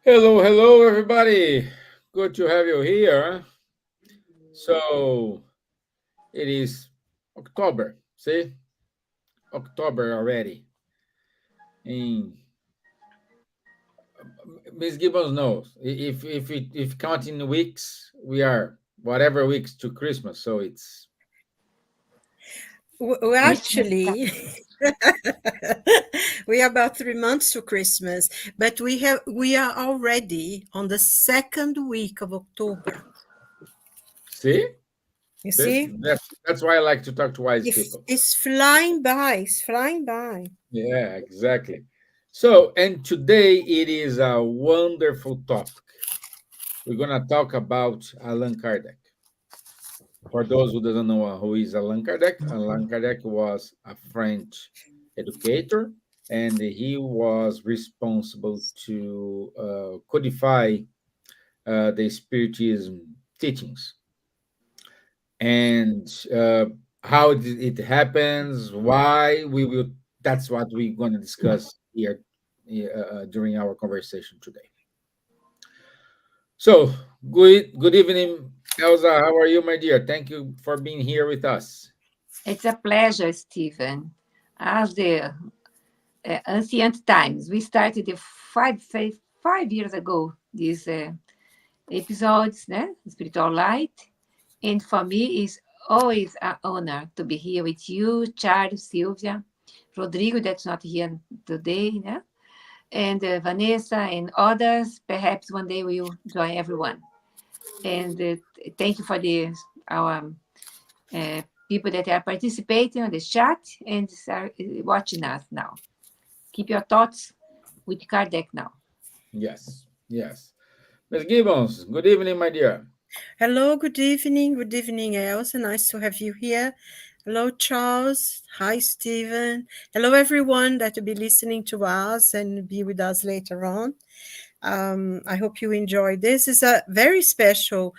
Hello, hello, everybody. Good to have you here. So it is October. See, October already. And Miss Gibbons knows if counting weeks, we are whatever weeks to Christmas. So it's Well, Christmas actually, we are about 3 months to Christmas, but we are already on the second week of October. see. You See? see, That's why I like to talk to wise it's, people. it's flying by. It's flying by. Yeah, exactly. So, and today it is a wonderful topic. We're gonna talk about Allan Kardec. For those who doesn't know who is Allan Kardec was a French educator, and he was responsible to codify the Spiritism teachings and how it happens, why we will. That's what we're going to discuss here during our conversation today. So, good evening, Elsa. How are you, my dear? Thank you for being here with us. It's a pleasure, Steven. As the ancient times, we started 5 years ago these episodes, Spiritual Light. And for me, it's always an honor to be here with you, Charles, Silvia, Rodrigo, that's not here today, and Vanessa and others. Perhaps one day we'll join everyone. And thank you for our people that are participating on the chat and are watching us now. Keep your thoughts with Kardec now. Yes, yes. Ms. Gibbons, good evening, my dear. Hello, good evening. Good evening, Elsa. Nice to have you here. Hello, Charles. Hi, Steven. Hello, everyone that will be listening to us and be with us later on. I hope you enjoy. This is a very special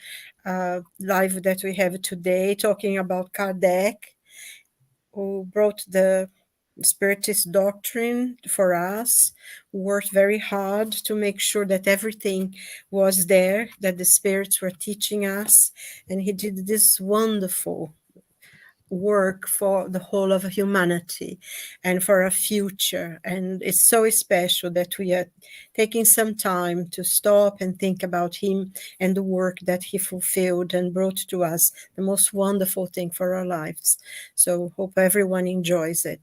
live that we have today, talking about Kardec, who brought the Spiritist doctrine for us, worked very hard to make sure that everything was there, that the spirits were teaching us. And he did this wonderful work for the whole of humanity and for our future. And it's so special that we are taking some time to stop and think about him and the work that he fulfilled and brought to us, the most wonderful thing for our lives. So hope everyone enjoys it.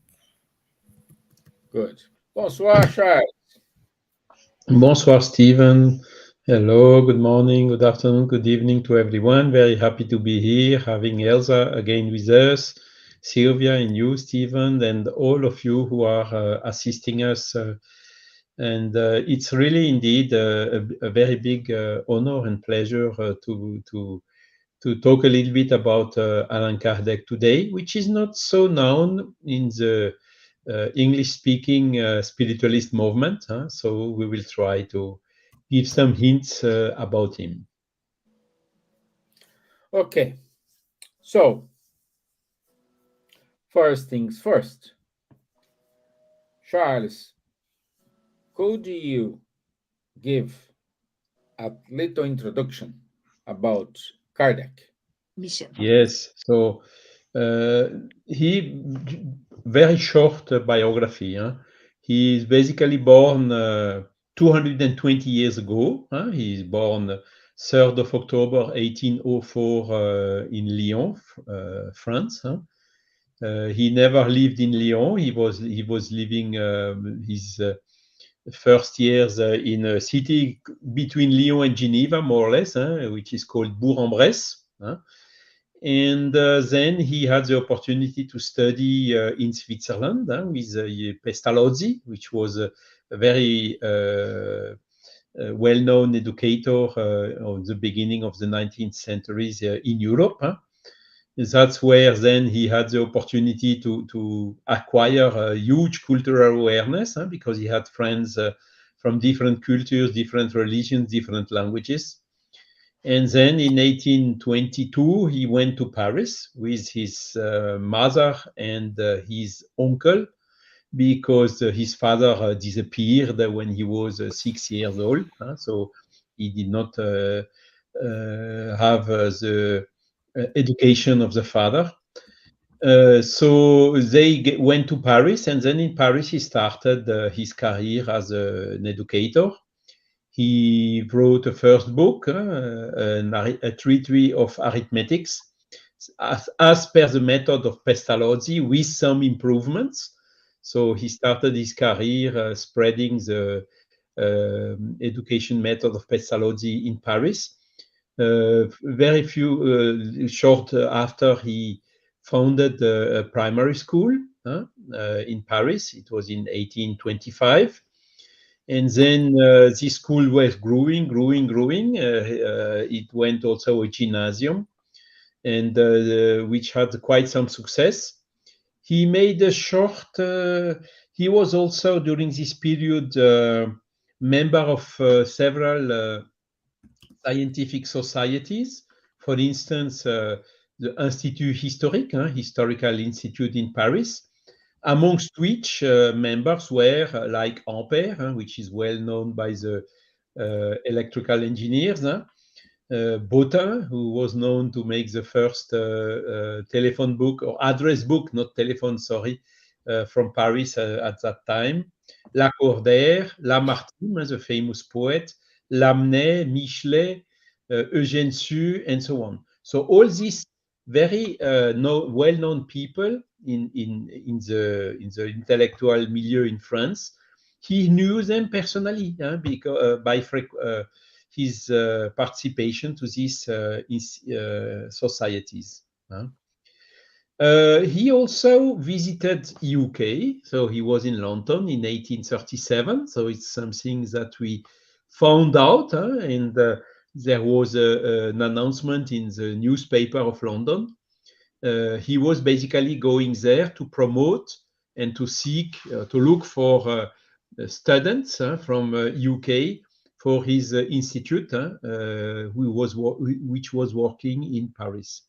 Good. Bonsoir, Charles. Bonsoir, Steven. Hello, good morning, good afternoon, good evening to everyone. Very happy to be here, having Elsa again with us, Silvia and you, Steven, and all of you who are assisting us. And it's really indeed a very big honor and pleasure to talk a little bit about Allan Kardec today, which is not so known in the English-speaking spiritualist movement. So we will try to give some hints about him. Okay. So, first things first. Charles, could you give a little introduction about Kardec? Mission. Yes. So he very short biography. He is basically born 220 years ago. He is born 3rd of October 1804 in Lyon, France. He never lived in Lyon. He was living his first years in a city between Lyon and Geneva, more or less, which is called Bourg-en-Bresse. And then he had the opportunity to study in Switzerland with Pestalozzi, which was a very well-known educator of the beginning of the 19th centuries in Europe. That's where then he had the opportunity to acquire a huge cultural awareness because he had friends from different cultures, different religions, different languages. And then in 1822, he went to Paris with his mother and his uncle, because his father disappeared when he was 6 years old. So he did not have the education of the father. So they went to Paris, and then in Paris he started his career as an educator. He wrote a first book, a treatise of arithmetics, as per the method of Pestalozzi, with some improvements. So he started his career spreading the education method of Pestalozzi in Paris. Very few short after, he founded a primary school in Paris. It was in 1825. And then this school was growing. It went also a gymnasium, and which had quite some success. He made a short. He was also during this period member of several scientific societies. For instance, the Institut Historique, Historical Institute in Paris, amongst which members were like Ampere, which is well known by the electrical engineers, Bottin, who was known to make the first telephone book or address book, not telephone, sorry, from Paris at that time, Lacordaire, Lamartine, the famous poet, Lamennais, Michelet, Eugène Sue, and so on. So all these very well-known people in the intellectual milieu in France, he knew them personally because by his participation to these societies. He also visited UK, so he was in London in 1837. So it's something that we found out, and there was an announcement in the newspaper of London. He was basically going there to promote and to seek, to look for students from UK for his institute, which was working in Paris.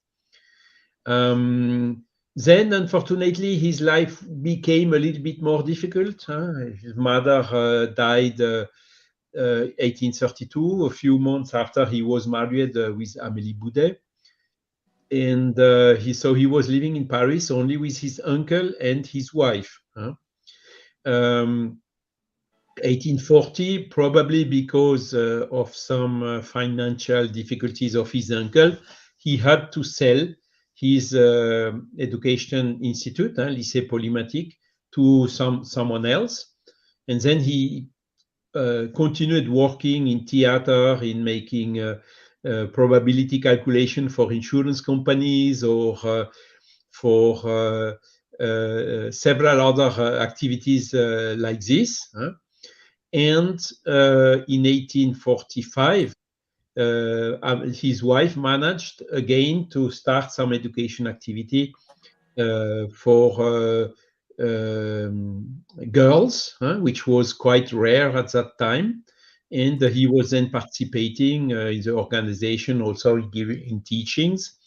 Then, unfortunately, his life became a little bit more difficult. His mother died 1832, a few months after he was married with Amélie Boudet. And so he was living in Paris only with his uncle and his wife. 1840, probably because of some financial difficulties of his uncle, he had to sell his education institute, Lycée Polymatique, to someone else. And then he continued working in theater, in making probability calculation for insurance companies or for several other activities like this. And in 1845, his wife managed again to start some education activity for girls, which was quite rare at that time. And he was then participating in the organization, also in teachings.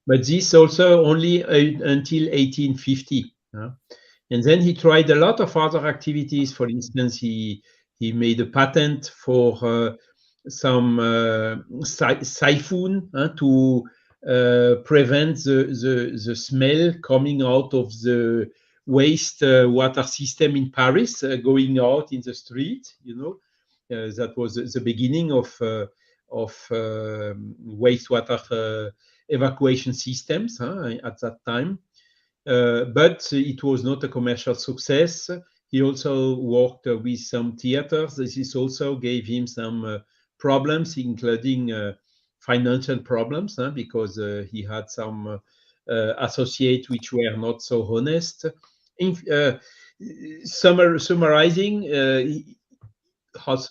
But this also only until 1850. And then he tried a lot of other activities. For instance, he made a patent for some siphon to prevent the smell coming out of the waste water system in Paris, going out in the street. That was the beginning of wastewater evacuation systems at that time. But it was not a commercial success. He also worked with some theaters. This also gave him some problems, including financial problems, because he had some associates which were not so honest. Summarizing,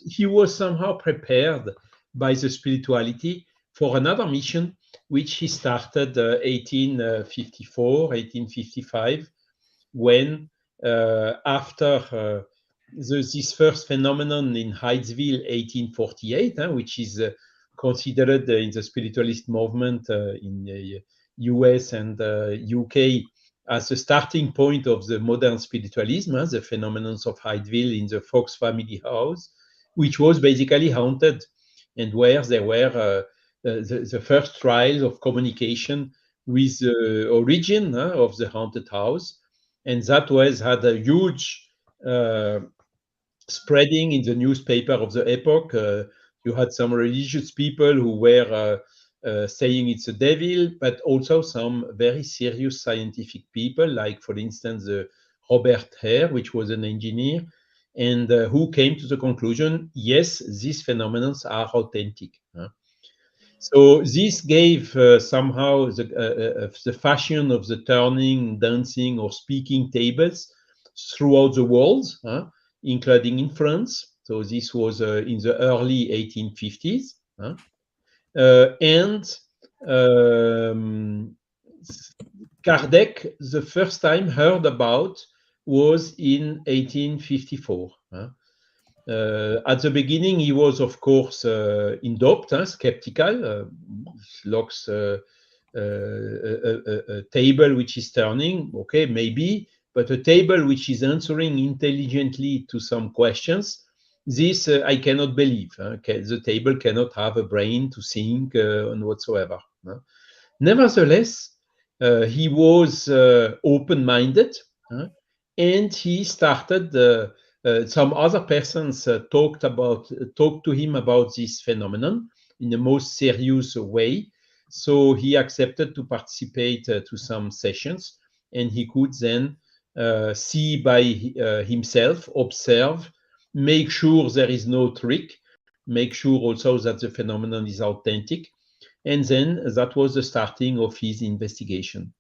he was somehow prepared by the spirituality for another mission, which he started 1854, 1855, when after this first phenomenon in Hydesville, 1848, which is considered in the spiritualist movement in the US and UK as a starting point of the modern spiritualism, the phenomenon of Hydeville in the Fox family house, which was basically haunted, and where there were the first trials of communication with the origin of the haunted house. And that had a huge spreading in the newspaper of the epoch. You had some religious people who were saying it's a devil, but also some very serious scientific people, like, for instance, Robert Hare, which was an engineer, and who came to the conclusion, yes, these phenomena are authentic. So this gave somehow the fashion of the turning, dancing, or speaking tables throughout the world, including in France. So this was in the early 1850s. And Kardec, the first time heard about was in 1854. At the beginning, he was, of course, in doubt, skeptical. Looks a table which is turning, okay, maybe, but a table which is answering intelligently to some questions, this I cannot believe. The table cannot have a brain to think and whatsoever. Nevertheless, he was open-minded, and he started. Some other persons talked to him about this phenomenon in the most serious way. So he accepted to participate to some sessions, and he could then see by himself, observe, make sure there is no trick, make sure also that the phenomenon is authentic. And then that was the starting of his investigation.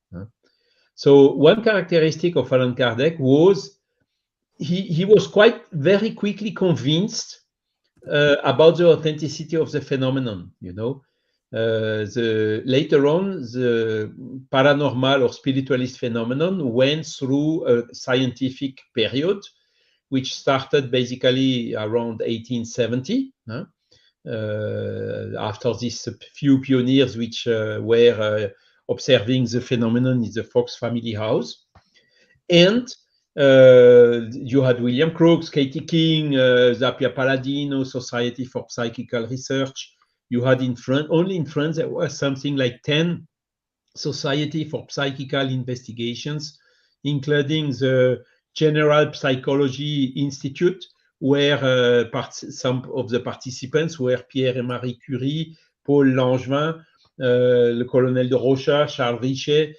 So one characteristic of Allan Kardec was he was quite very quickly convinced about the authenticity of the phenomenon. Later on, the paranormal or spiritualist phenomenon went through a scientific period, which started basically around 1870. After these few pioneers which were observing the phenomenon in the Fox family house. And you had William Crookes, Katie King, Zappia Palladino, Society for Psychical Research. You had only in France, there was something like 10 Society for Psychical Investigations, including the General Psychology Institute, where some of the participants were Pierre et Marie Curie, Paul Langevin, le Colonel de Rocha, Charles Richet,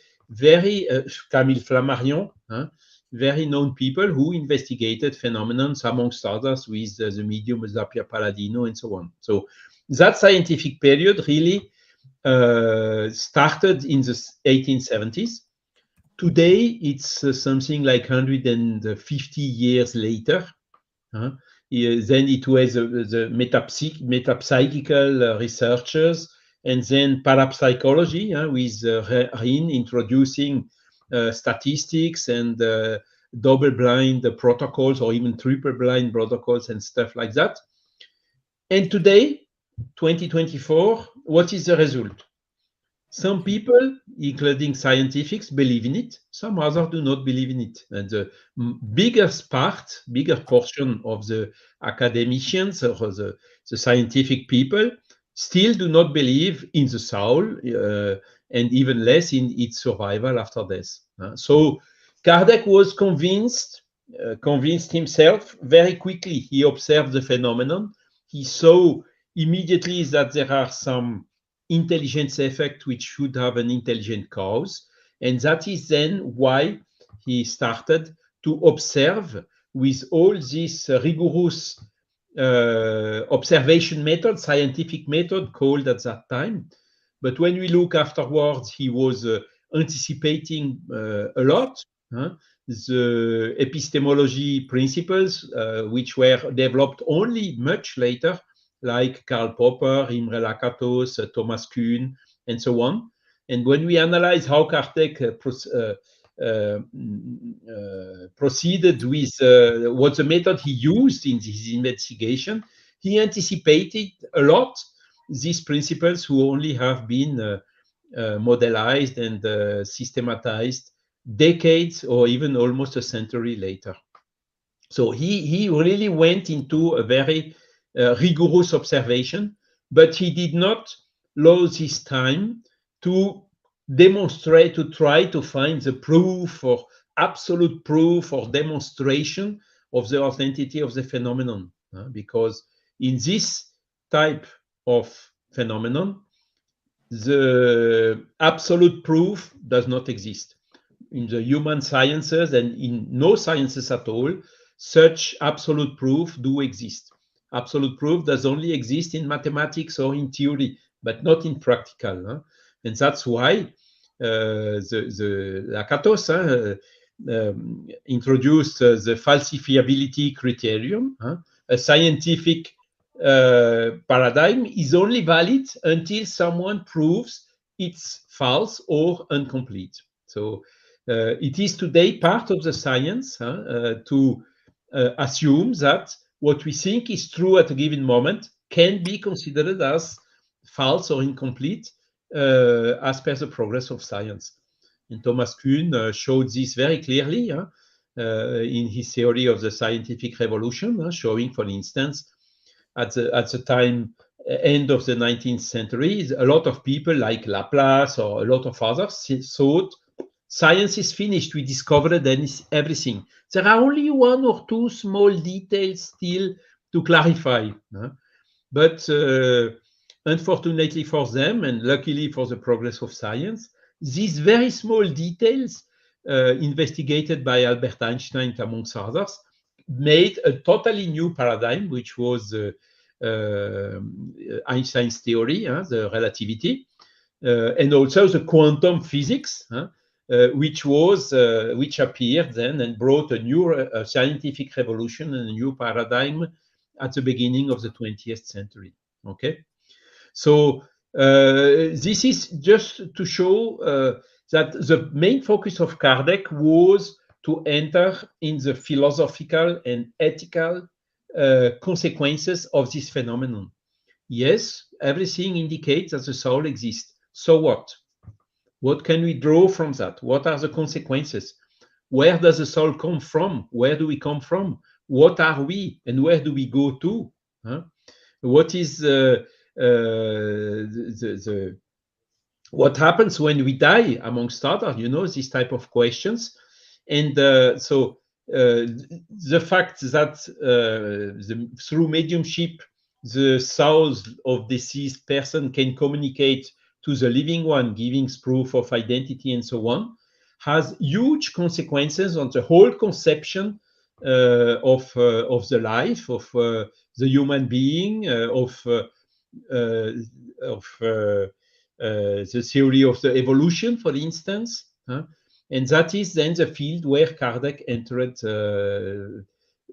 Camille Flammarion, very known people who investigated phenomena, amongst others, with the medium Zappia Palladino and so on. So that scientific period really started in the 1870s. Today, it's something like 150 years later. Then it was the metapsychical researchers, and then parapsychology with Rhin introducing statistics and double-blind protocols, or even triple-blind protocols and stuff like that. And today, 2024, what is the result? Some people, including scientists, believe in it. Some others do not believe in it. And the bigger portion of the academicians or the scientific people still do not believe in the soul, and even less in its survival after death. So Kardec was convinced himself very quickly. He observed the phenomenon. He saw immediately that there are some intelligence effects which should have an intelligent cause. And that is then why he started to observe with all this rigorous observation method, scientific method called at that time. But when we look afterwards, he was anticipating a lot. The epistemology principles, which were developed only much later, like Karl Popper, Imre Lakatos, Thomas Kuhn, and so on. And when we analyze how Kardec proceeded with what the method he used in his investigation, he anticipated a lot these principles who only have been modelized and systematized decades or even almost a century later. So he really went into a very rigorous observation, but he did not lose his time to demonstrate, to try to find the proof or absolute proof or demonstration of the authenticity of the phenomenon. Because in this type of phenomenon, the absolute proof does not exist. In the human sciences and in no sciences at all, such absolute proof do exist. Absolute proof does only exist in mathematics or in theory, but not in practical. And that's why the Lakatos introduced the falsifiability criterion. A scientific paradigm is only valid until someone proves it's false or incomplete. So it is today part of the science to assume that what we think is true at a given moment can be considered as false or incomplete as per the progress of science. And Thomas Kuhn showed this very clearly in his theory of the scientific revolution, showing, for instance, at the time, end of the 19th century, a lot of people like Laplace or a lot of others thought science is finished, we discovered everything. There are only one or two small details still to clarify. But unfortunately for them, and luckily for the progress of science, these very small details investigated by Albert Einstein, amongst others, made a totally new paradigm, which was Einstein's theory, the relativity, and also the quantum physics, which appeared then and brought a new scientific revolution and a new paradigm at the beginning of the 20th century. Okay, so this is just to show that the main focus of Kardec was to enter in the philosophical and ethical consequences of this phenomenon. Yes, everything indicates that the soul exists. So what? What can we draw from that? What are the consequences? Where does the soul come from? Where do we come from? What are we and where do we go to? What is what happens when we die, amongst others? These type of questions. And so the fact that through mediumship, the souls of deceased person can communicate to the living one, giving proof of identity and so on, has huge consequences on the whole conception of the life, of the human being, of the theory of the evolution, for instance. And that is then the field where Kardec entered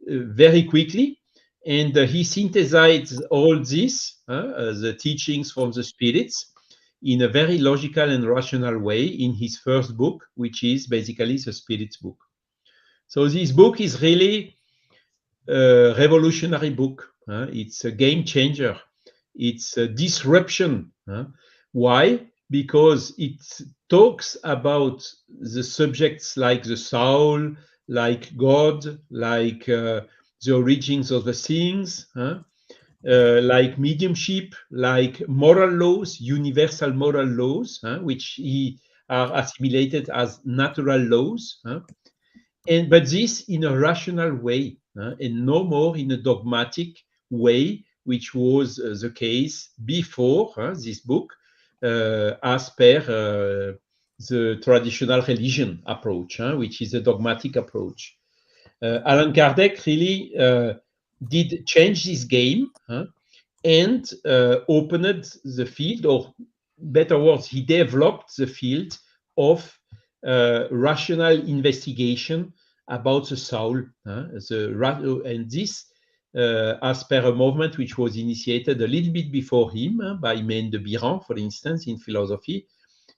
very quickly. And he synthesized all this, the teachings from the spirits, in a very logical and rational way in his first book, which is basically the Spirits book. So this book is really a revolutionary book. It's a game changer. It's a disruption. Why? Because it talks about the subjects like the soul, like God, like the origins of the things, like mediumship, like moral laws, universal moral laws, which are assimilated as natural laws, but this in a rational way, and no more in a dogmatic way, which was the case before this book, as per the traditional religion approach, which is a dogmatic approach. Allan Kardec really did change this game and opened the field, or better words, he developed the field of rational investigation about the soul. And this, as per a movement which was initiated a little bit before him by Maine de Biran, for instance, in philosophy,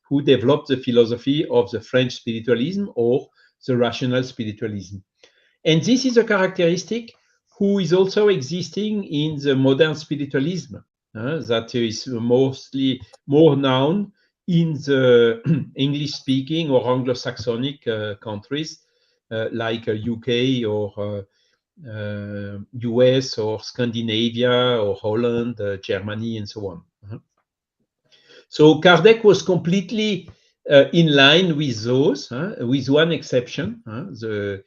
who developed the philosophy of the French spiritualism or the rational spiritualism. And this is a characteristic who is also existing in the modern spiritualism that is mostly more known in the English-speaking or Anglo-Saxonic countries like UK or US or Scandinavia or Holland, Germany, and so on. So Kardec was completely in line with those, with one exception. The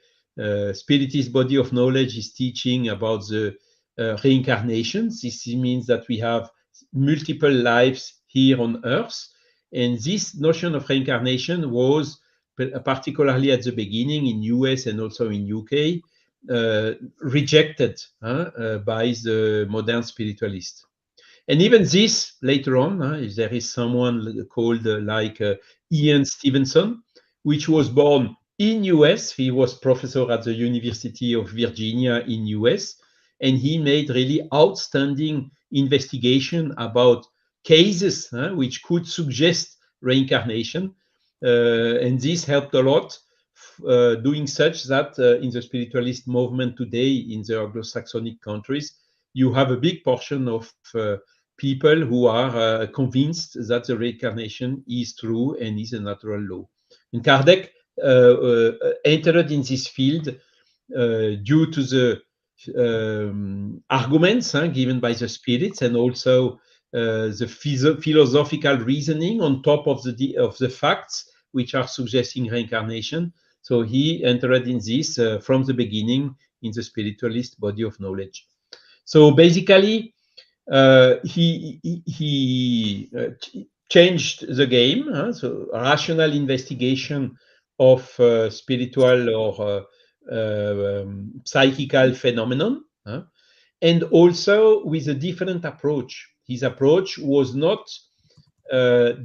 Spiritist body of knowledge is teaching about the reincarnation. This means that we have multiple lives here on Earth. And this notion of reincarnation was, particularly at the beginning in US and also in UK, rejected by the modern spiritualists. And even this later on, if there is someone called like Ian Stevenson, which was born in US, he was professor at the University of Virginia in US, and he made really outstanding investigation about cases which could suggest reincarnation. And this helped a lot, doing such that in the spiritualist movement today in the Anglo-Saxonic countries, you have a big portion of people who are convinced that the reincarnation is true and is a natural law. And Kardec entered in this field due to the arguments given by the spirits, and also the philosophical reasoning on top of the facts which are suggesting reincarnation. So he entered in this from the beginning in the spiritualist body of knowledge. So basically, he changed the game. So rational investigation of spiritual or psychical phenomenon, and also with a different approach. His approach was not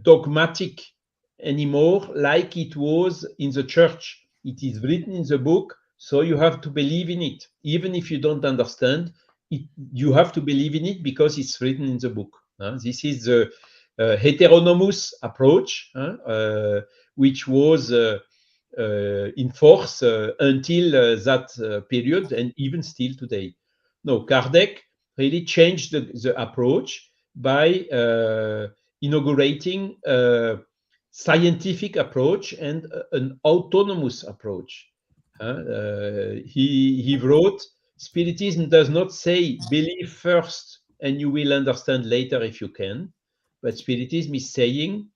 dogmatic anymore like it was in the church. It is written in the book, so you have to believe in it. Even if you don't understand it, you have to believe in it because it's written in the book. This is the heteronomous approach, which was in force until that period, and even still today. No, Kardec really changed the approach by inaugurating a scientific approach and an autonomous approach. He wrote, Spiritism does not say believe first and you will understand later if you can, but Spiritism is saying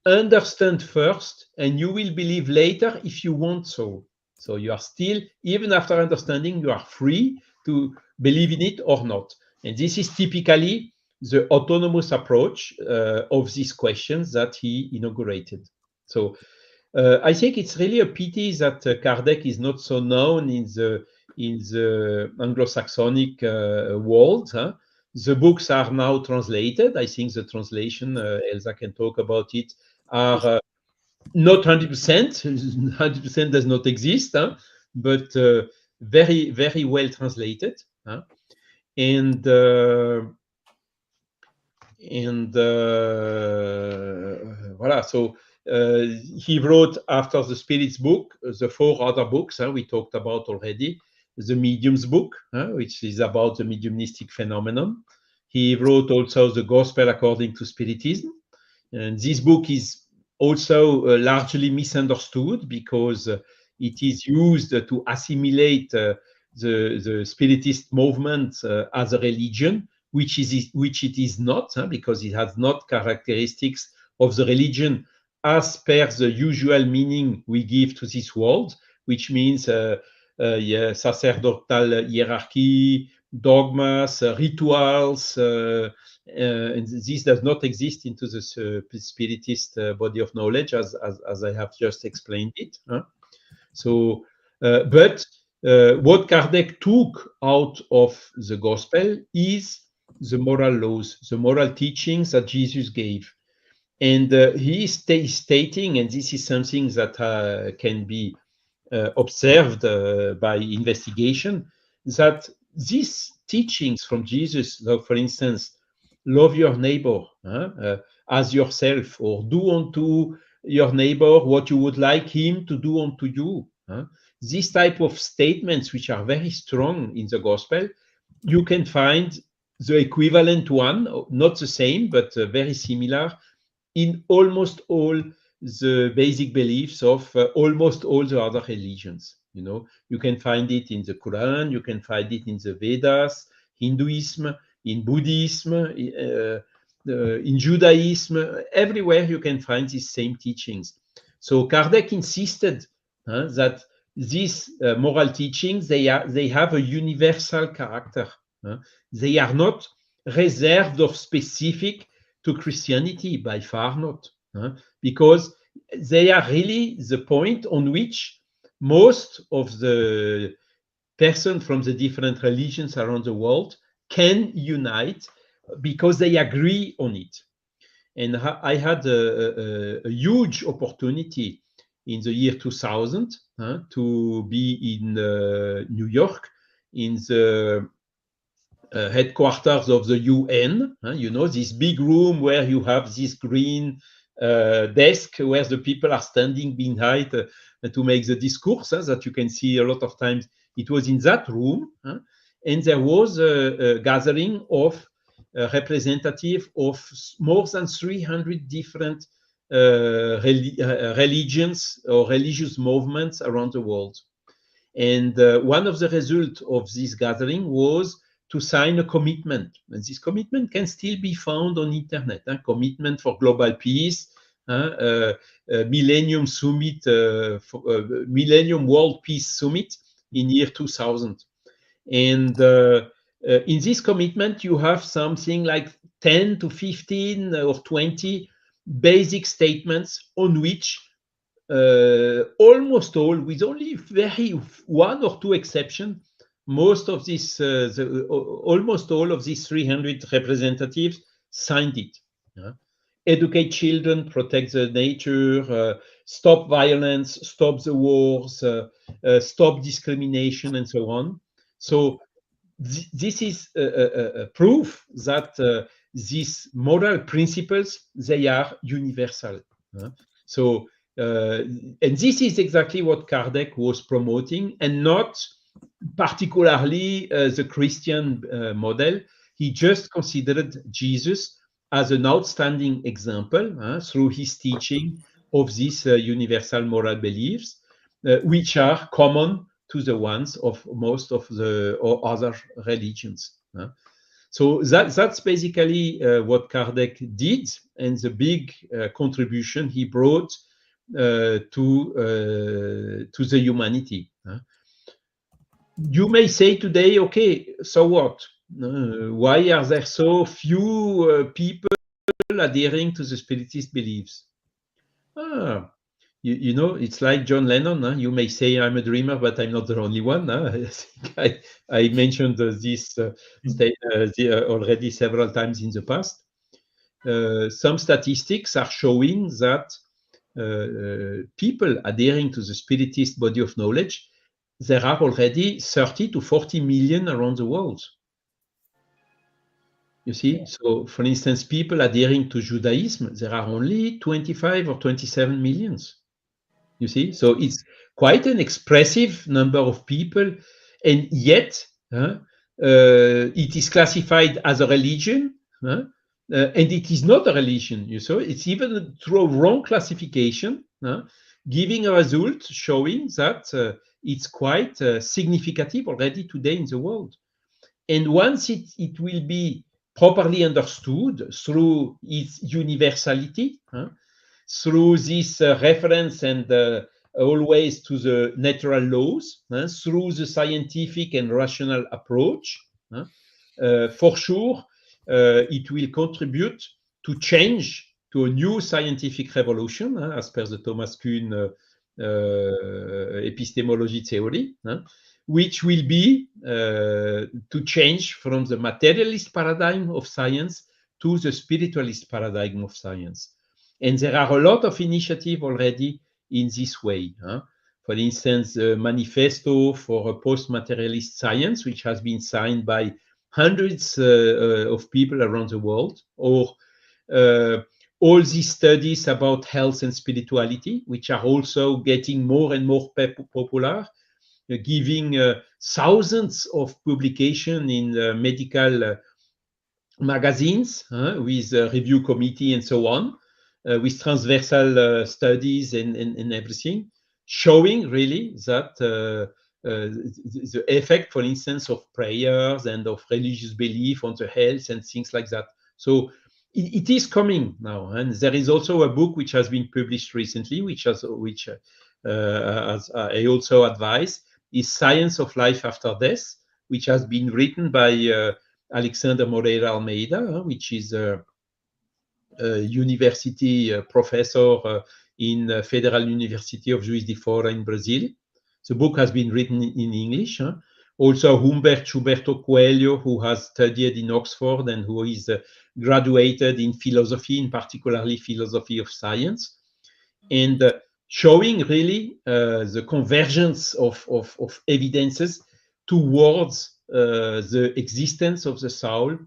understand first and you will believe later if you want so. So you are still, even after understanding, you are free to believe in it or not. And this is typically the autonomous approach of these questions that he inaugurated. So I think it's really a pity that Kardec is not so known in the Anglo-Saxonic world. The books are now translated. I think the translation, Elsa can talk about it, are not 100%. 100% does not exist, but very, very well translated. And voilà. So he wrote, after the Spirits book, the 4 other books we talked about already. The Mediums book, which is about the mediumistic phenomenon. He wrote also the Gospel According to Spiritism. And this book is also largely misunderstood because it is used to assimilate the Spiritist movement as a religion, which it is not, because it has not characteristics of the religion as per the usual meaning we give to this word, which means sacerdotal hierarchy, dogmas, rituals, and this does not exist into the Spiritist body of knowledge, as I have just explained it. So, but what Kardec took out of the gospel is the moral laws, the moral teachings that Jesus gave. And he is stating, and this is something that can be observed by investigation, that these teachings from Jesus, like for instance, love your neighbor as yourself, or do unto your neighbor what you would like him to do unto you. These type of statements, which are very strong in the gospel, you can find the equivalent one, not the same, but very similar in almost all the basic beliefs of almost all the other religions. You know, you can find it in the Quran, you can find it in the Vedas, Hinduism, in Buddhism, in Judaism, everywhere you can find these same teachings. So Kardec insisted that these moral teachings, they have a universal character. They are not reserved or specific to Christianity, by far not, because they are really the point on which most of the persons from the different religions around the world can unite because they agree on it. And I had a huge opportunity in the year 2000 to be in New York in the headquarters of the UN, you know, this big room where you have this green desk where the people are standing behind to make the discourse that you can see a lot of times. It was in that room, and there was a gathering of representative of more than 300 different religions or religious movements around the world. And one of the results of this gathering was to sign a commitment. And this commitment can still be found on internet. Commitment for global peace, Millennium Summit, Millennium World Peace Summit in year 2000. And in this commitment, you have something like 10 to 15 or 20 basic statements on which almost all, with only one or two exceptions, most of this, almost all of these 300 representatives signed it. Educate children, protect the nature, stop violence, stop the wars, stop discrimination, and so on. So this is a proof that these moral principles, they are universal. So, and this is exactly what Kardec was promoting, and not particularly the Christian model. He just considered Jesus as an outstanding example through his teaching of these universal moral beliefs, which are common to the ones of most of the other religions. So that's basically what Kardec did, and the big contribution he brought to the humanity. You may say today, okay, so what? Why are there so few people adhering to the Spiritist beliefs? You know, it's like John Lennon. You may say I'm a dreamer, but I'm not the only one. I think I mentioned this already several times in the past. Some statistics are showing that people adhering to the Spiritist body of knowledge, there are already 30 to 40 million around the world. You see, so for instance, people adhering to Judaism, there are only 25 or 27 millions. You see, so it's quite an expressive number of people, and yet it is classified as a religion, and it is not a religion. You saw, it's even through a wrong classification, giving a result showing that it's quite significant already today in the world. And once it will be properly understood through its universality, through this reference and always to the natural laws, through the scientific and rational approach, for sure, it will contribute to change to a new scientific revolution, as per the Thomas Kuhn epistemology theory, which will be to change from the materialist paradigm of science to the spiritualist paradigm of science. And there are a lot of initiatives already in this way. For instance, the Manifesto for a Post-Materialist Science, which has been signed by hundreds of people around the world, or all these studies about health and spirituality, which are also getting more and more popular, giving thousands of publications in medical magazines with a review committee and so on. with transversal studies and everything, showing really that the effect, for instance, of prayers and of religious belief on the health and things like that. So it is coming now, and there is also a book which has been published recently, which as I also advise, is Science of Life After Death, which has been written by Alexander Moreira Almeida, which is a university professor in Federal University of Juiz de Fora in Brazil. The book has been written in English. Also, Humberto Coelho, who has studied in Oxford and who is graduated in philosophy, in particularly philosophy of science, and showing really the convergence of evidences towards the existence of the soul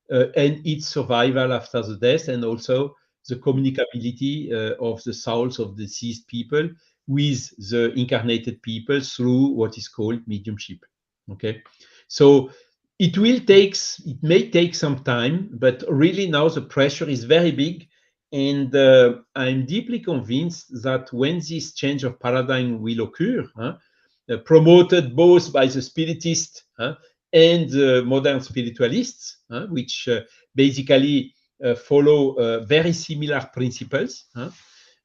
and its survival after the death, and also the communicability of the souls of deceased people with the incarnated people through what is called mediumship. Okay, so it may take some time, but really now the pressure is very big, and I'm deeply convinced that when this change of paradigm will occur, promoted both by the Spiritists and modern spiritualists, which basically follow very similar principles,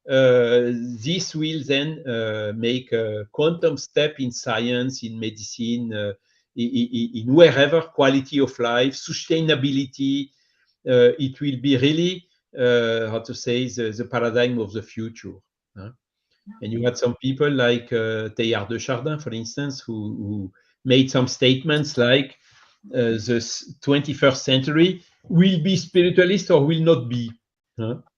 this will then make a quantum step in science, in medicine, in wherever, quality of life, sustainability. It will be really, how to say, the paradigm of the future. And you had some people like Teilhard de Chardin, for instance, who made some statements like the 21st century will be spiritualist or will not be.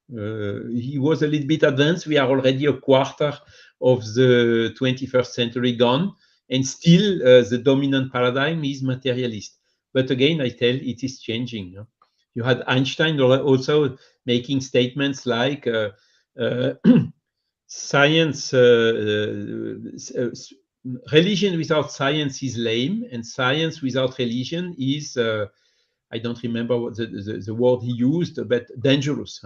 He was a little bit advanced. We are already a quarter of the 21st century gone, and still the dominant paradigm is materialist. But again, I tell it is changing. You had Einstein also making statements like science, religion without science is lame, and science without religion is, I don't remember what the word he used, but dangerous.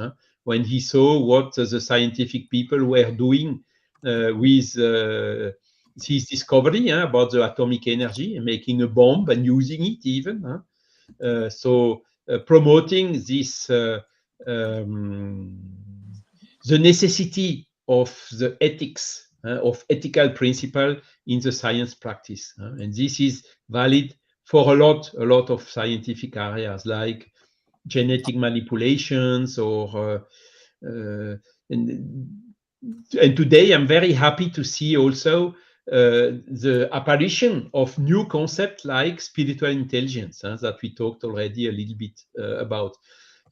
When he saw what the scientific people were doing with his discovery about the atomic energy and making a bomb and using it even. So promoting this, the necessity of the ethics, of ethical principle in the science practice. And this is valid for a lot of scientific areas like genetic manipulations or and today I'm very happy to see also the apparition of new concepts like spiritual intelligence that we talked already a little bit about.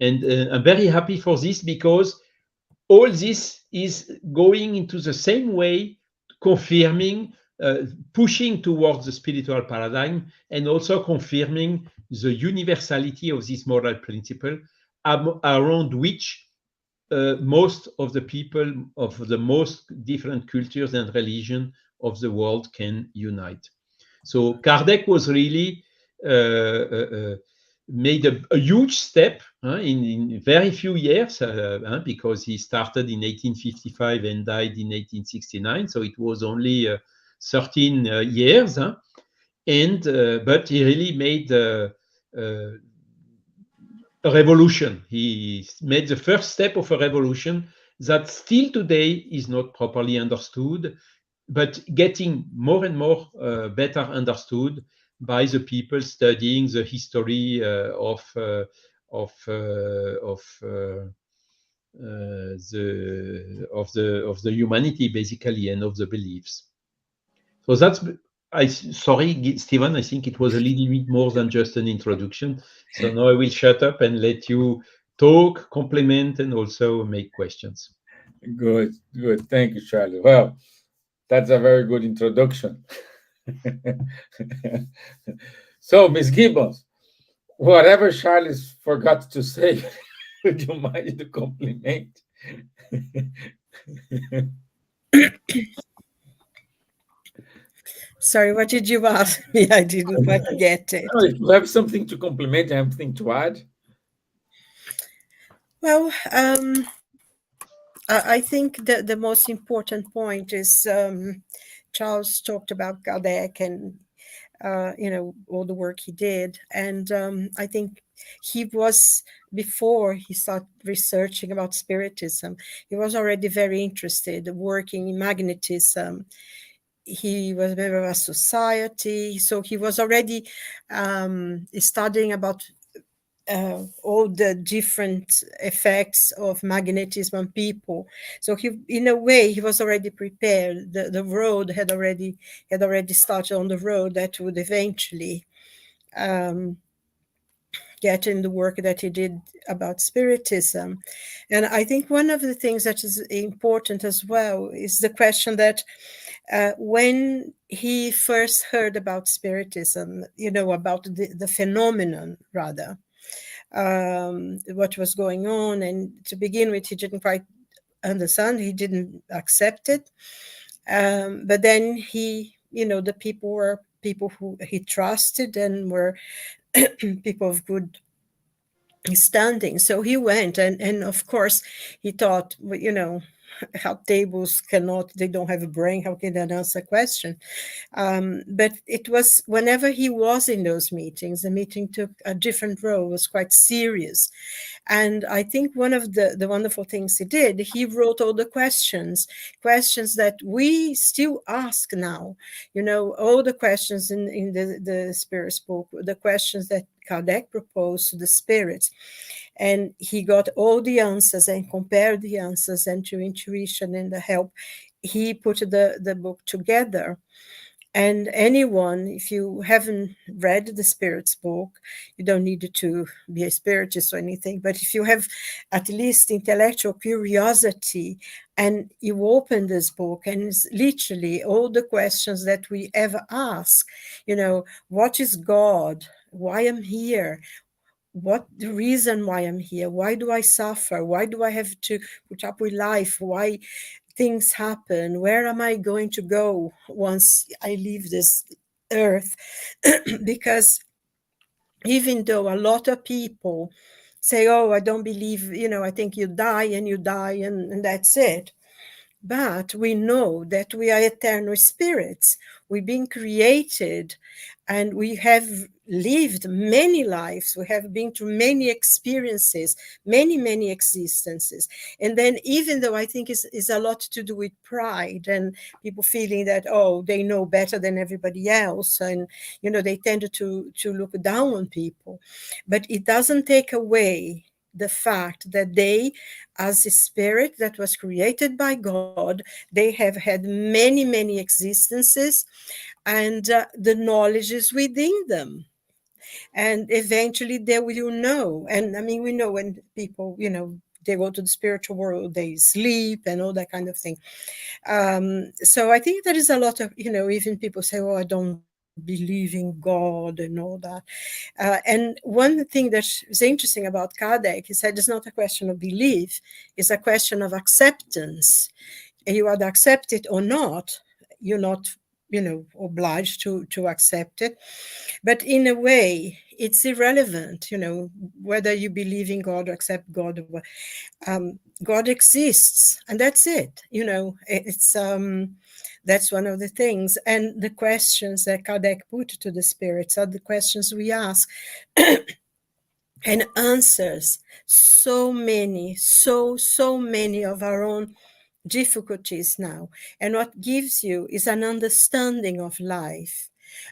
And I'm very happy for this because all this is going into the same way, confirming, pushing towards the spiritual paradigm, and also confirming the universality of this moral principle around which most of the people of the most different cultures and religions of the world can unite. So Kardec was really made a huge step in very few years because he started in 1855 and died in 1869. So it was only 13 years. But he really made a revolution. He made the first step of a revolution that still today is not properly understood, but getting more and more better understood by the people studying the history of the humanity, basically, and of the beliefs. So that's. Sorry, Stevan, I think it was a little bit more than just an introduction. So now I will shut up and let you talk, compliment, and also make questions. Good. Thank you, Charlie. Well, that's a very good introduction. So, Ms. Gibbons, whatever Charlie forgot to say, would you mind to compliment? Sorry, what did you ask me? I didn't quite get it. If you have something to compliment, anything to add? Well, I think that the most important point is Charles talked about Kardec and all the work he did, and I think he was, before he started researching about Spiritism, he was already very interested, working in magnetism. He was a member of a society, so he was already studying about all the different effects of magnetism on people. So he, in a way, he was already prepared. The road had already started on the road that would eventually get in the work that he did about Spiritism. And I think one of the things that is important as well is the question that when he first heard about Spiritism, about the phenomenon, rather, what was going on. And to begin with, he didn't quite understand, he didn't accept it. But then he, the people were people who he trusted and were people of good standing. So he went, and of course, he thought, how tables cannot, they don't have a brain, how can they answer a question? But it was, whenever he was in those meetings, the meeting took a different role, was quite serious. And I think one of the wonderful things he did, he wrote all the questions that we still ask now, all the questions in the Spirits book, the questions that Kardec proposed to the spirits. And he got all the answers and compared the answers, and to intuition and the help, he put the book together. And anyone, if you haven't read the Spirits book, you don't need to be a spiritist or anything, but if you have at least intellectual curiosity and you open this book, and it's literally all the questions that we ever ask, what is God? Why am I here? What the reason why I'm here? Why do I suffer? Why do I have to put up with life? Why things happen? Where am I going to go once I leave this earth? Because even though a lot of people say, oh, I don't believe, I think you die and that's it. But we know that we are eternal spirits. We've been created and we have lived many lives. We have been through many experiences, many existences. And then, even though I think it's a lot to do with pride and people feeling that, oh, they know better than everybody else. And, they tend to look down on people. But it doesn't take away the fact that they, as a spirit that was created by God, they have had many existences, and the knowledge is within them. And eventually they will know. And I mean, we know when people, they go to the spiritual world, they sleep and all that kind of thing. So I think there is a lot of, even people say, oh, I don't believe in God and all that. And one thing that is interesting about Kardec, he said, it's not a question of belief, it's a question of acceptance. You either accept it or not. You're not, obliged to accept it. But in a way, it's irrelevant, whether you believe in God or accept God. God exists, and that's it. It's that's one of the things. And the questions that Kardec put to the spirits are the questions we ask. And answers so many of our own difficulties now. And what gives you is an understanding of life,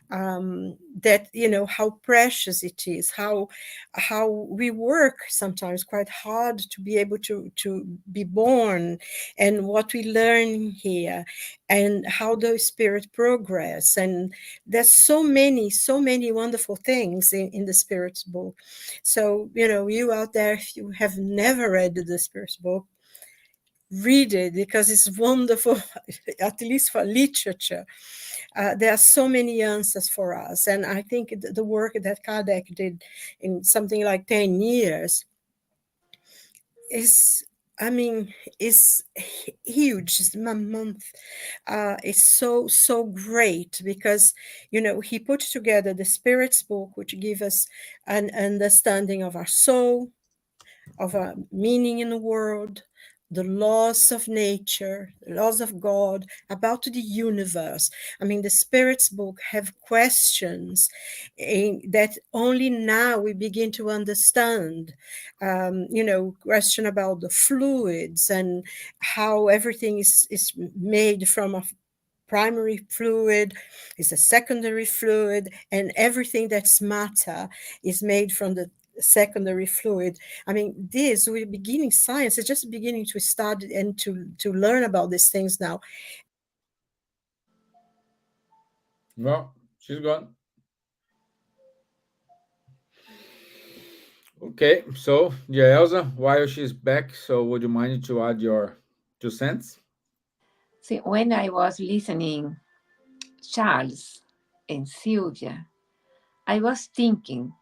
that how precious it is, how we work sometimes quite hard to be able to be born, and what we learn here, and how the spirit progress. And there's so many wonderful things in the Spirit's book. So you out there, if you have never read the Spirit's book, read it, because it's wonderful, at least for literature. There are so many answers for us. And I think the work that Kardec did in something like 10 years is huge. It's a month. It's so great, because he put together the Spirit's book, which gives us an understanding of our soul, of our meaning in the world, the laws of nature, the laws of God, about the universe. I mean, the Spirit's book have questions that only now we begin to understand. Question about the fluids and how everything is made from a primary fluid, is a secondary fluid, and everything that's matter is made from the secondary fluid. I mean, we're beginning science, is just beginning to study and to learn about these things now. Well, she's gone. Okay, so yeah, Elsa, while she's back, so would you mind to add your 2 cents? See, when I was listening Charles and Silvia, I was thinking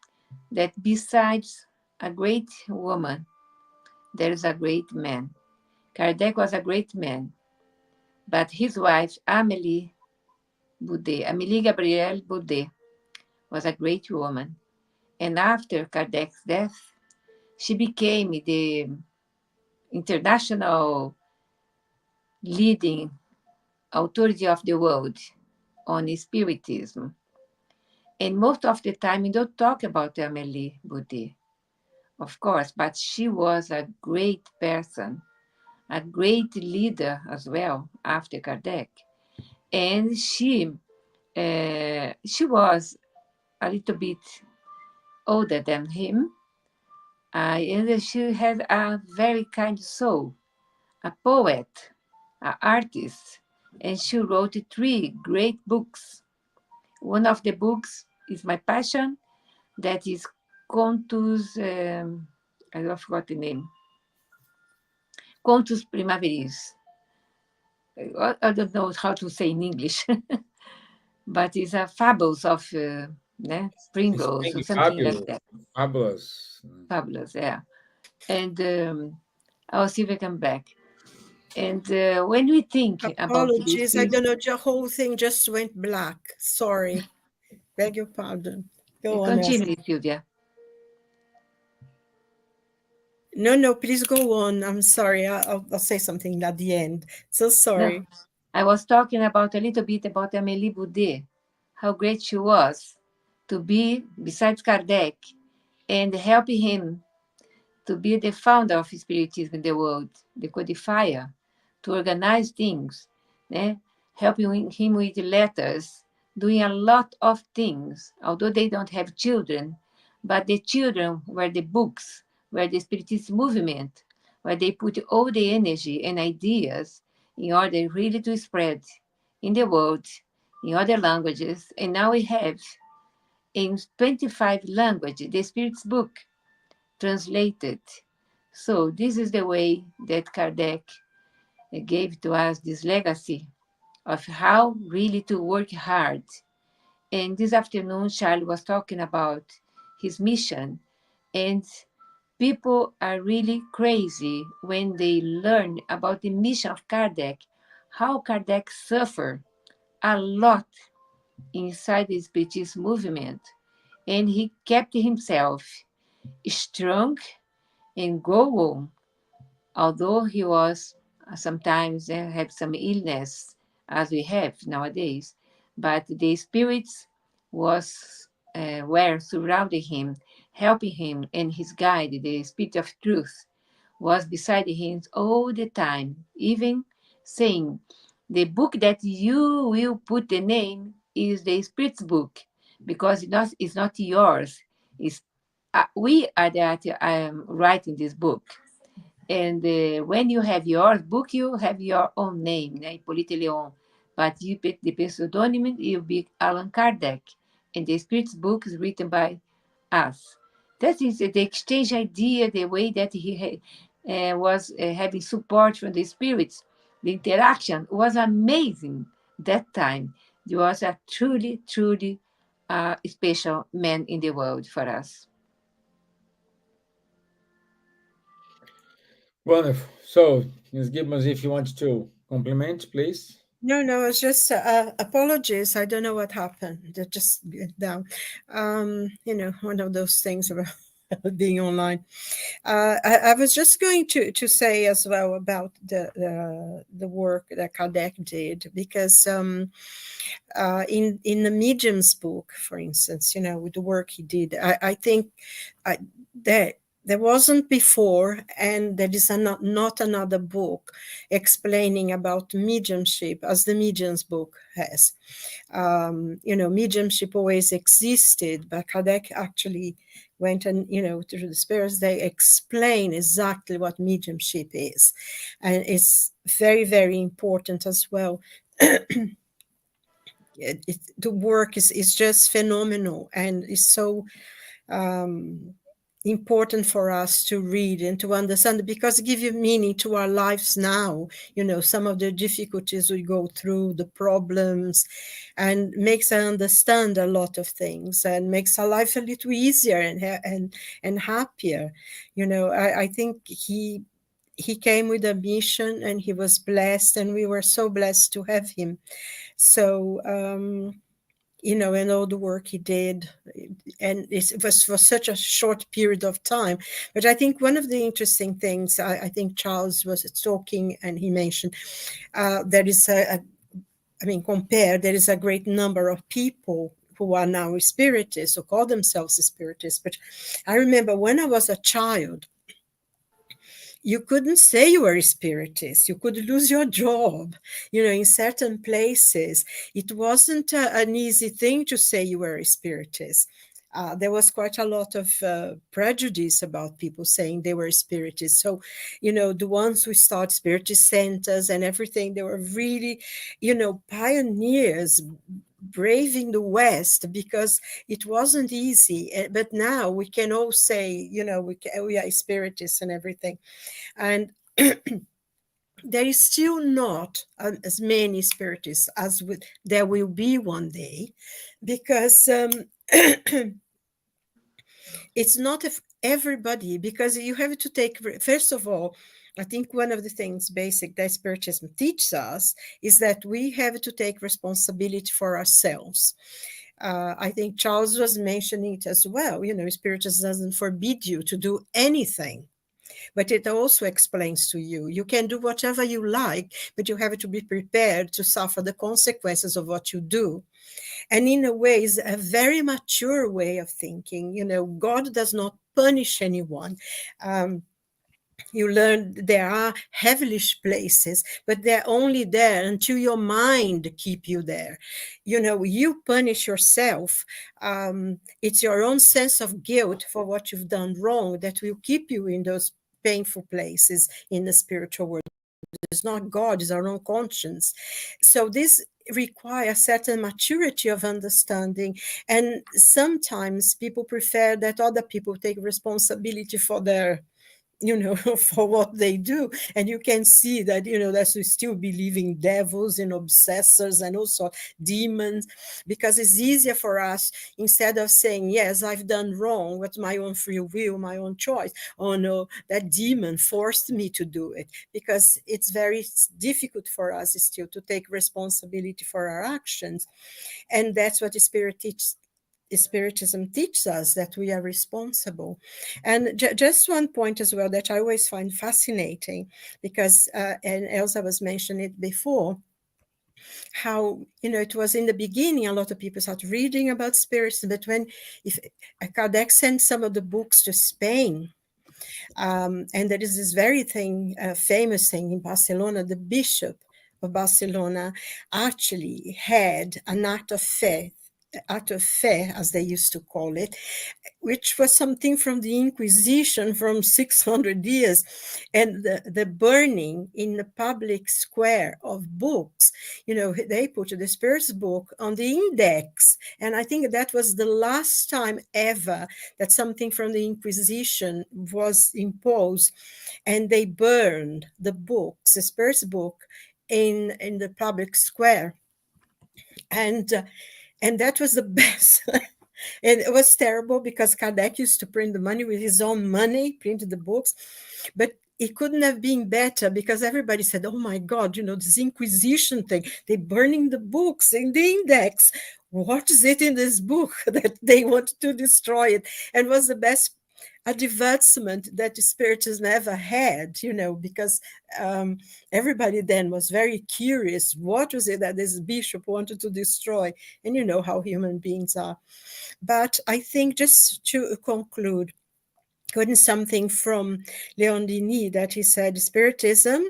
that besides a great woman, there is a great man. Kardec was a great man, but his wife, Amélie Gabrielle Boudet, was a great woman. And after Kardec's death, she became the international leading authority of the world on Spiritism. And most of the time, we don't talk about Amélie Boudet, of course, but she was a great person, a great leader as well after Kardec. And she was a little bit older than him, and she had a very kind soul, a poet, an artist, and she wrote 3 great books. One of the books is my passion, that is Contos, I forgot the name, Contos Primaveris. I don't know how to say in English, but it's a fables of Pringles or something like Fabulous, that. fabulous. Fabulous, yeah. And I'll see if I come back. And when we think about this, Apologies, I don't know, the whole thing just went black. Sorry. Beg your pardon. Go on, Elsa. continue, Silvia. No, please go on. I'm sorry. I'll say something at the end. So sorry. No, I was talking about a little bit about Amélie Boudet, how great she was to be besides Kardec and helping him to be the founder of Spiritism in the world, the codifier, to organize things, helping him with letters, doing a lot of things, although they don't have children, but the children were the books, were the Spiritist movement, where they put all the energy and ideas in order really to spread in the world, in other languages. And now we have in 25 languages the Spirit's book translated. So this is the way that Kardec gave to us this legacy of how really to work hard. And this afternoon, Charles was talking about his mission, and people are really crazy when they learn about the mission of Kardec, how Kardec suffered a lot inside the Spiritist movement, and he kept himself strong and go on, although he was sometimes had some illness as we have nowadays, but the spirits were surrounding him, helping him, and his guide, the spirit of truth, was beside him all the time, even saying, the book that you will put the name is the spirit's book, because it's not yours. It's, we are that writing this book. And when you have your book, you have your own name, Hippolyte Leon. But you pick the pseudonym, you'll be Allan Kardec. And the Spirit's book is written by us. That is the exchange idea, the way that he was having support from the spirits. The interaction was amazing that time. He was a truly, truly special man in the world for us. Wonderful. So, Ms. Gibbons, if you want to compliment, please. No, it's just apologies. I don't know what happened. It just went down. One of those things about being online. I was just going to say as well about the work that Kardec did, because in the Medium's book, for instance, with the work he did, I think that there wasn't before, and there is not another book explaining about mediumship as the Medium's book has. Mediumship always existed, but Kardec actually went and, through the spirits, they explain exactly what mediumship is. And it's very, very important as well. The work is just phenomenal, and is so important for us to read and to understand, because it gives you meaning to our lives now. Some of the difficulties we go through, the problems, and makes us understand a lot of things, and makes our life a little easier and happier. I think he came with a mission, and he was blessed, and we were so blessed to have him. So and all the work he did, and it was for such a short period of time. But I think one of the interesting things, I think Charles was talking, and he mentioned there is there is a great number of people who are now spiritists, or call themselves spiritists. But I remember when I was a child, you couldn't say you were a spiritist. You could lose your job. In certain places, it wasn't an easy thing to say you were a spiritist. There was quite a lot of prejudice about people saying they were spiritists. So, the ones who start spiritist centers and everything, they were really, pioneers, braving the West, because it wasn't easy. But now we can all say, we are spiritists and everything. And there is still not as many spiritists as there will be one day, because it's not everybody, because you have to take, first of all, I think one of the things basic that Spiritism teaches us is that we have to take responsibility for ourselves. I think Charles was mentioning it as well. Spiritism doesn't forbid you to do anything, but it also explains to you, you can do whatever you like, but you have to be prepared to suffer the consequences of what you do. And in a way, it's a very mature way of thinking. God does not punish anyone. You learn there are hellish places, but they're only there until your mind keep you there. You punish yourself. It's your own sense of guilt for what you've done wrong that will keep you in those painful places in the spiritual world. It's not God, it's our own conscience. So this requires certain maturity of understanding, and sometimes people prefer that other people take responsibility for their for what they do. And you can see that, that we still believe in devils and obsessors and also demons, because it's easier for us, instead of saying, yes, I've done wrong with my own free will, my own choice. Oh no, that demon forced me to do it, because it's very difficult for us still to take responsibility for our actions. And that's what the Spiritism teaches us, that we are responsible. And just one point as well that I always find fascinating, because and Elsa was mentioning it before, how it was in the beginning a lot of people started reading about spirits, but if Kardec sent some of the books to Spain, and there is this very famous thing in Barcelona, the Bishop of Barcelona actually had an act of faith, as they used to call it, which was something from the Inquisition from 600 years, and the burning in the public square of books. They put the Spirit's book on the index, and I think that was the last time ever that something from the Inquisition was imposed, and they burned the books, the Spirit's book, in the public square. And that was the best. And it was terrible, because Kardec used to print the money with his own money, printed the books. But it couldn't have been better, because everybody said, oh my God, this Inquisition thing, they're burning the books in the index. What is it in this book that they want to destroy it? And it was the best advancement that the Spiritism never had, because everybody then was very curious. What was it that this bishop wanted to destroy? And you know how human beings are. But I think, just to conclude, quoting something from Leon Denis, that he said, Spiritism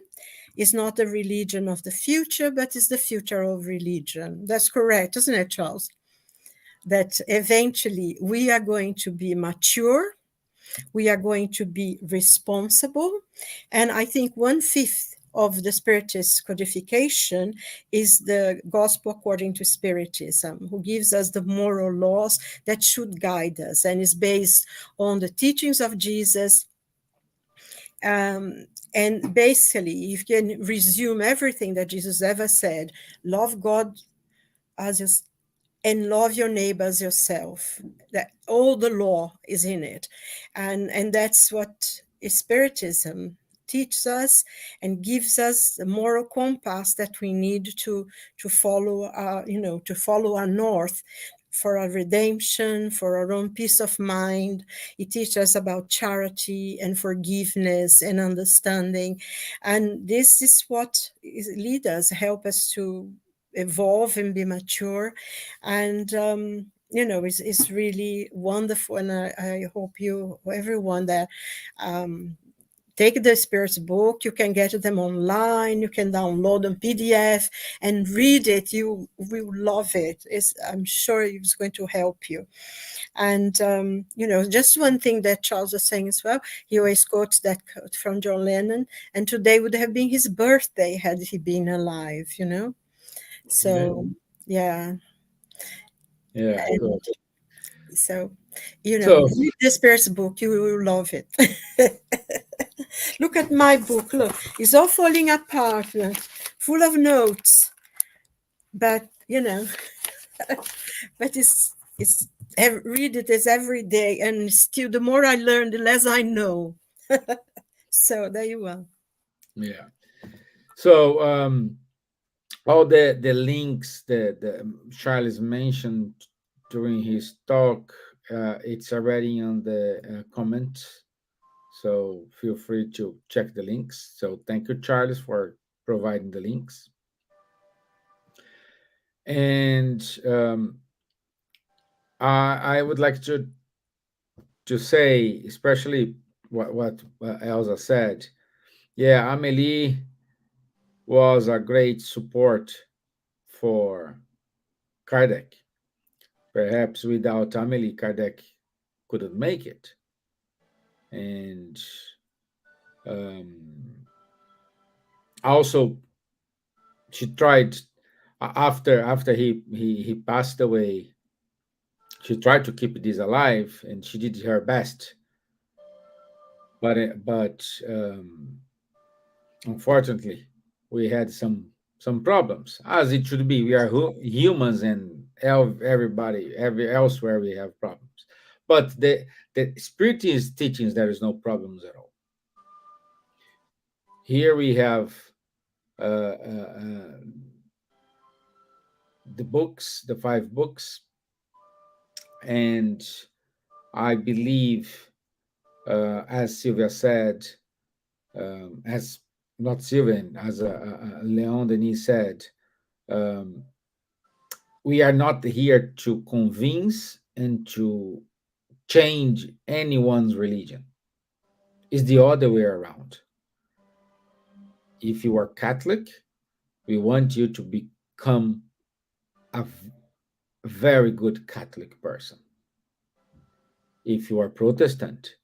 is not a religion of the future, but is the future of religion. That's correct, isn't it, Charles? That eventually we are going to be mature, we are going to be responsible. And I think 1/5 of the Spiritist codification is the Gospel according to Spiritism, who gives us the moral laws that should guide us, and is based on the teachings of Jesus. And basically, you can resume everything that Jesus ever said: love God as your, and love your neighbor as yourself. That all the law is in it, and that's what Spiritism teaches us and gives us the moral compass that we need to follow to follow our north for our redemption, for our own peace of mind. It teaches us about charity and forgiveness and understanding, and this is what leads us, help us to evolve and be mature. And it's really wonderful, and I hope everyone that take the Spirit's book. You can get them online, you can download them PDF and read it. You will love it. I'm sure it's going to help you. And just one thing that Charles was saying as well, he always quotes that quote from John Lennon, and today would have been his birthday had he been alive. So yeah. Yeah, good. So, So, read the Spirit's book, you will love it. Look at my book. Look, it's all falling apart, full of notes. But but read it as every day, and still, the more I learn, the less I know. So there you are. yeah. So, all the links that Charles mentioned during his talk, it's already on the comment. So feel free to check the links. So thank you, Charles, for providing the links. And I would like to say, especially what Elsa said. Yeah, Amelie was a great support for Kardec. Perhaps without Amelie, Kardec couldn't make it. And also, she tried after he passed away. She tried to keep this alive, and she did her best. But unfortunately, we had some problems, as it should be. We are humans, and everybody elsewhere we have problems. But the Spiritist teachings, there is no problems at all. Here we have the books, the 5 books, and I believe, as Silvia said, as not Sylvain, as Leon Denis said, we are not here to convince and to change anyone's religion. It's the other way around. If you are Catholic, we want you to become a very good Catholic person. If you are Protestant,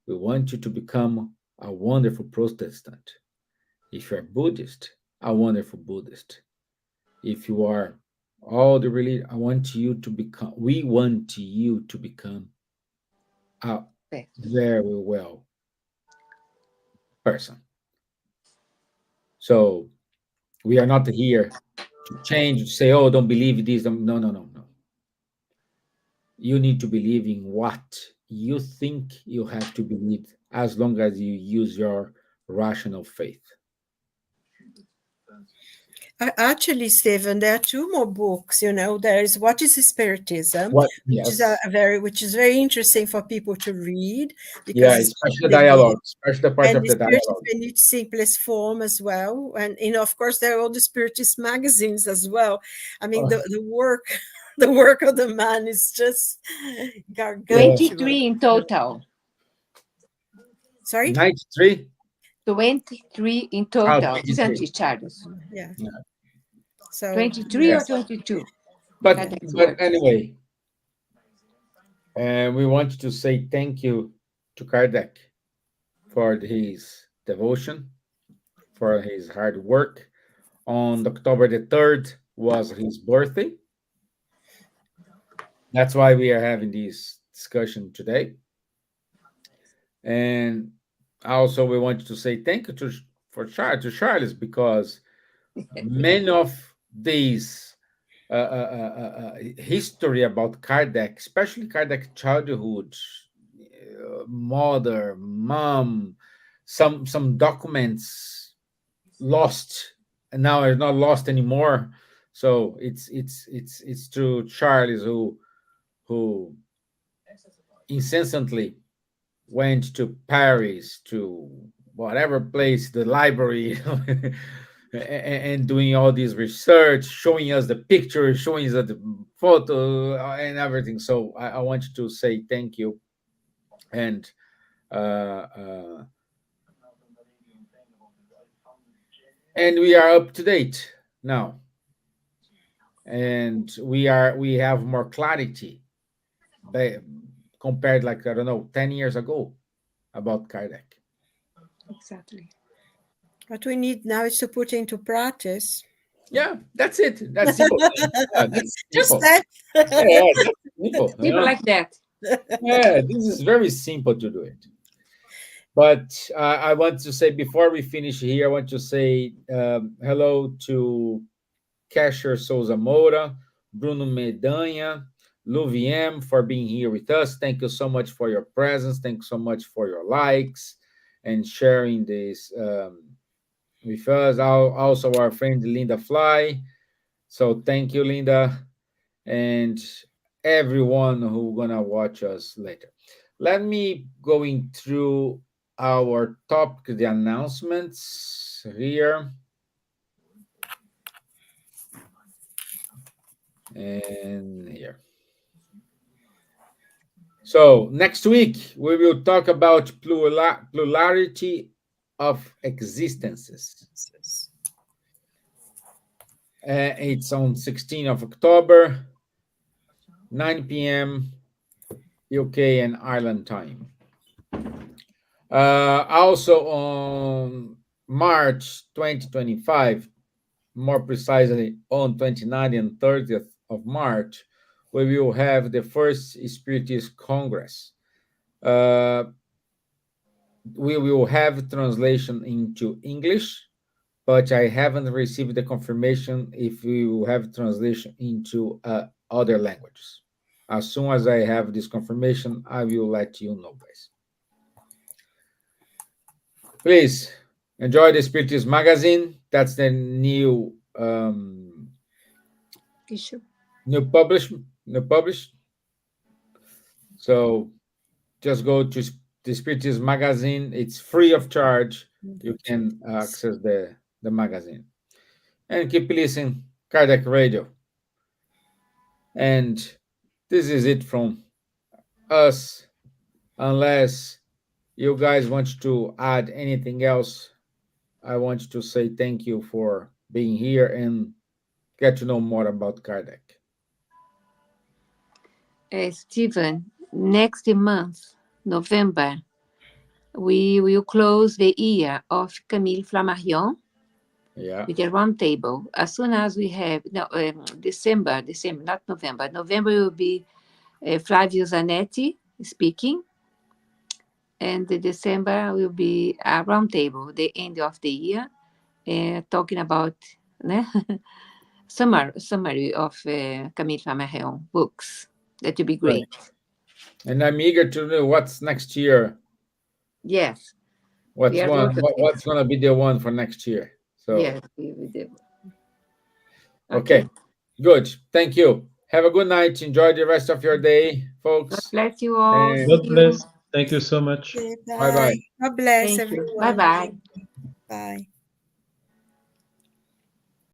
we want you to become a wonderful Protestant. If you're Buddhist, a wonderful Buddhist. If you are all the religion, we want you to become a very well person. So we are not here to change, to say, oh, don't believe this. No. You need to believe in what you think you have to believe, as long as you use your rational faith. Actually, Stevan, there are two more books. There is What is Spiritism, What? which is Yes. which is very interesting for people to read because Yeah, it's especially the complicated. dialogue, especially the part And of the the Spiritism dialogue. in its simplest form as well. And of course, there are all the Spiritist magazines as well. I mean, Oh, the work, the work of the man is just yeah. gargantuan. 23 in total. Sorry? 93? 23 in Oh, total, 23. isn't it, Charles? Yeah. Yeah. So 23 or Yes. 22? But Kardec's but works. anyway, we want to say thank you to Kardec for his devotion, for his hard work. On October the 3rd was his birthday. That's why we are having this discussion today. And also we want to say thank you to Charles because many of these history about Kardec, especially Kardec childhood, mother, mom, some documents lost, and now are not lost anymore. So it's through Charles who incessantly went to Paris, to whatever place, the library, and doing all this research, showing us the pictures, showing us the photo, and everything. So I want you to say thank you, and uh, uh, we are up to date now, and we have more clarity, ba- compared, like, I don't know, 10 years ago, about Kardec. Exactly. what we need now is to put into practice. Yeah, that's it. That's simple. Yeah, that's Just simple. that. Yeah, that's simple. People like that. Yeah, this is very simple to do it. But I want to say, before we finish here, I want to say hello to Casher Souza Moura, Bruno Medanha, Luviem, for being here with us. Thank you so much for your presence. Thank you so much for your likes and sharing this with us. Also, our friend Linda Fly. So thank you, Linda, and everyone who gonna watch us later. Let me going through our topic, the announcements here, and here. So next week we will talk about plurality of existences. It's on 16th of October, 9 p.m. UK and Ireland time. Also on March 2025, more precisely on 29th and 30th of March, we will have the first Spiritist Congress. We will have translation into English, but I haven't received the confirmation if we will have translation into other languages. As soon as I have this confirmation, I will let you know, guys. Please enjoy the Spiritist magazine. That's the Issue. new published. So just go to the Spiritist magazine. It's free of charge. You can access the magazine, and keep listening Kardec Radio. And this is it from us. Unless you guys want to add anything else, I want to say thank you for being here and get to know more about Kardec. Steven, next month, November, we will close the year of Camille Flammarion Yeah. with a round table. As soon as we have, no, December, not November. November will be Flavio Zanetti speaking, and the December will be a round table, the end of the year, talking about summary of Camille Flammarion books. That would be Right. great. And I'm eager to know what's next year. Yes, we What's are one? working on it. What's gonna be the one for next year? So Yes, we do. Okay. Good. Thank you. Have a good night. Enjoy the rest of your day, God folks. bless you all. And God See you. bless. Thank you so much. Okay, bye bye. bye. God bless Thank you. everyone. Bye-bye. Bye.